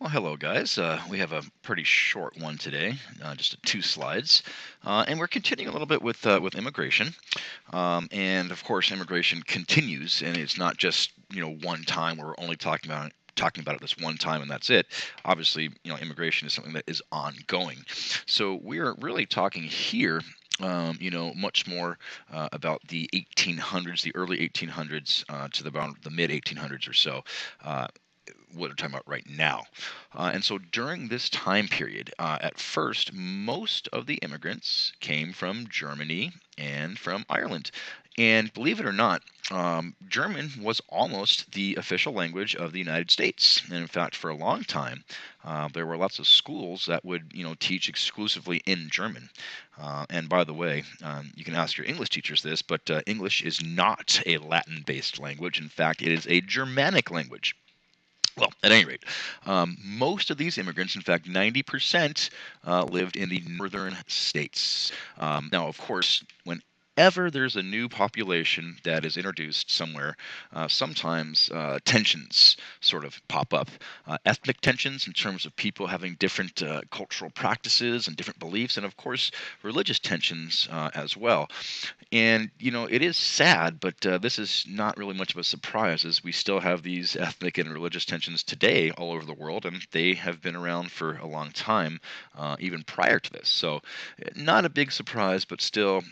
Well, hello, guys. We have a pretty short one today, just two slides, and we're continuing a little bit with immigration. And of course, immigration continues, and it's not just one time. We're only talking about it this one time, and that's it. Obviously, immigration is something that is ongoing. So we are really talking here. Much more about the 1800s, the early 1800s to about the mid 1800s or so. Uh, what we're talking about right now. And so during this time period, at first, most of the immigrants came from Germany and from Ireland. And believe it or not, German was almost the official language of the United States. And in fact, for a long time, there were lots of schools that would, teach exclusively in German. And by the way, you can ask your English teachers this, but English is not a Latin-based language. In fact, it is a Germanic language. Well, at any rate, most of these immigrants, in fact, 90%, lived in the northern states. Now, of course, whenever there's a new population that is introduced somewhere, sometimes tensions sort of pop up. Ethnic tensions in terms of people having different cultural practices and different beliefs, and of course, religious tensions as well. And, it is sad, but this is not really much of a surprise as we still have these ethnic and religious tensions today all over the world, and they have been around for a long time, even prior to this. So, not a big surprise, but still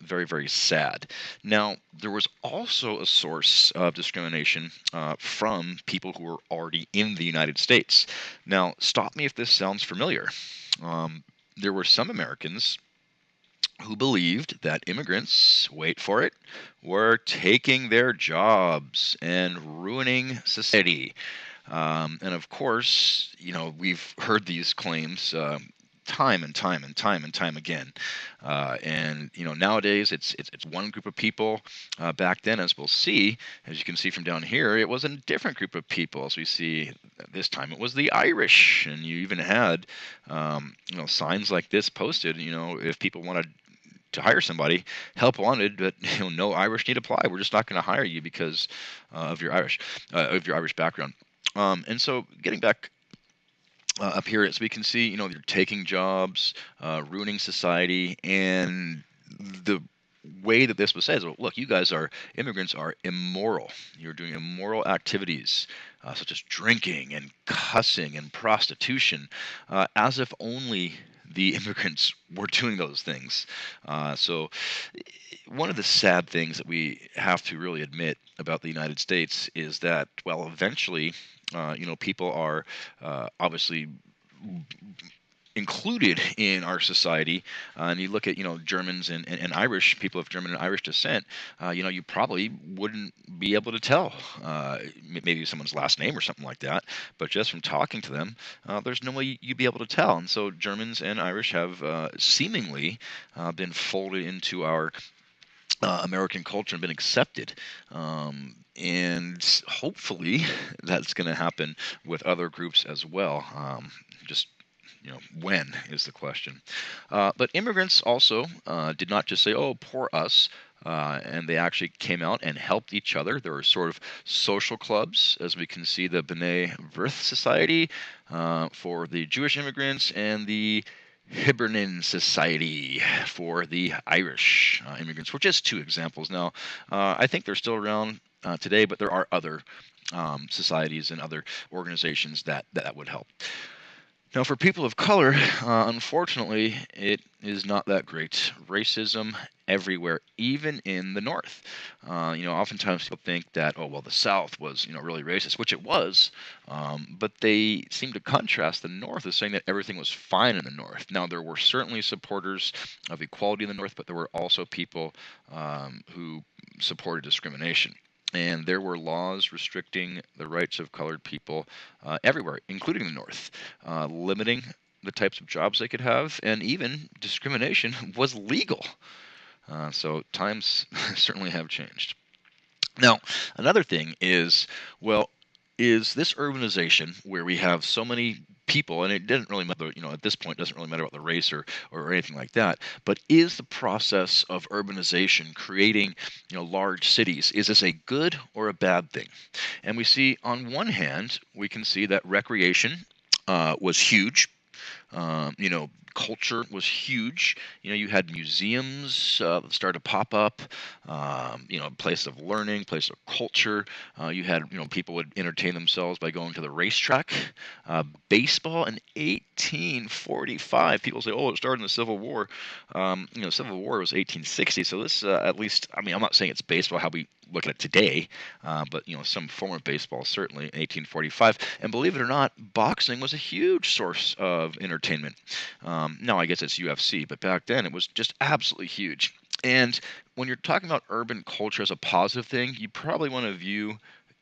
very, very sad. Now, there was also a source of discrimination from people who were already in the United States. Now, stop me if this sounds familiar. There were some Americans who believed that immigrants, wait for it, were taking their jobs and ruining society. And of course, we've heard these claims time and time and time and time again. And nowadays it's one group of people. Back then, as we'll see, as you can see from down here, it was a different group of people. As we see this time, it was the Irish, and you even had signs like this posted. If people wanted to hire somebody, help wanted, but no Irish need apply. We're just not going to hire you because of your Irish background. And so, getting back up here, as we can see, they're taking jobs, ruining society, and the way that this was said is, well, look, you guys are immigrants are immoral. You're doing immoral activities such as drinking and cussing and prostitution, as if only the immigrants were doing those things. So, one of the sad things that we have to really admit about the United States is that, well, eventually, people are obviously included in our society. And you look at Germans and Irish people of German and Irish descent. You probably wouldn't be able to tell maybe someone's last name or something like that, but just from talking to them, there's no way you'd be able to tell. And so Germans and Irish have seemingly been folded into our American culture and been accepted. And hopefully that's going to happen with other groups as well. Just when is the question. But immigrants also did not just say, "Oh, poor us." And they actually came out and helped each other. There were sort of social clubs, as we can see, the B'nai B'rith Society for the Jewish immigrants, and the Hibernian Society for the Irish immigrants, were just two examples. Now, I think they're still around today, but there are other societies and other organizations that would help. Now, for people of color, unfortunately, it is not that great. Racism everywhere, even in the North. Oftentimes people think that, oh, well, the South was, really racist, which it was, but they seem to contrast the North as saying that everything was fine in the North. Now, there were certainly supporters of equality in the North, but there were also people who supported discrimination. And there were laws restricting the rights of colored people everywhere, including the North, limiting the types of jobs they could have, and even discrimination was legal. So times certainly have changed. Now, another thing is, well, is this urbanization where we have so many people, and it didn't really matter, at this point, it doesn't really matter about the race or anything like that, but is the process of urbanization creating, large cities, is this a good or a bad thing? And we see, on one hand, we can see that recreation was huge. Culture was huge. You had museums that started to pop up. Place of learning, place of culture. You had, people would entertain themselves by going to the racetrack. Baseball in 1845. People say, "Oh, it started in the Civil War." Civil War was 1860. So this, at least, I mean, I'm not saying it's baseball how we look at it today, but some form of baseball certainly in 1845. And believe it or not, boxing was a huge source of entertainment. Now I guess it's UFC, but back then it was just absolutely huge. And when you're talking about urban culture as a positive thing, you probably want to view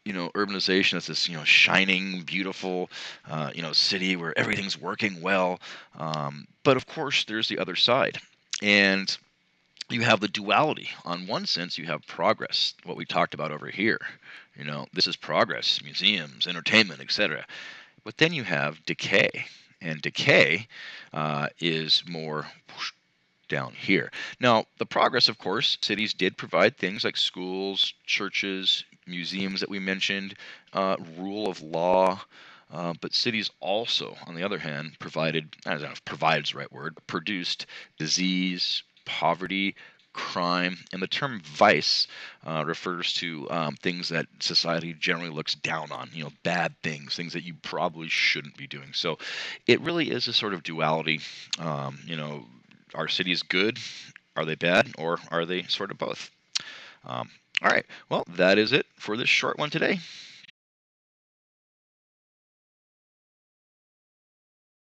urbanization as this shining, beautiful city where everything's working well. But of course, there's the other side, and you have the duality. On one sense, you have progress, what we talked about over here. This is progress, museums, entertainment, etc. But then you have decay, and decay is more down here. Now, the progress, of course, cities did provide things like schools, churches, museums that we mentioned, rule of law. But cities also, on the other hand, provided, I don't know if provided is the right word, produced disease, poverty, crime, and the term vice refers to things that society generally looks down on, bad things that you probably shouldn't be doing. So it really is a sort of duality. Are cities good? Are they bad? Or are they sort of both? All right. Well, that is it for this short one today.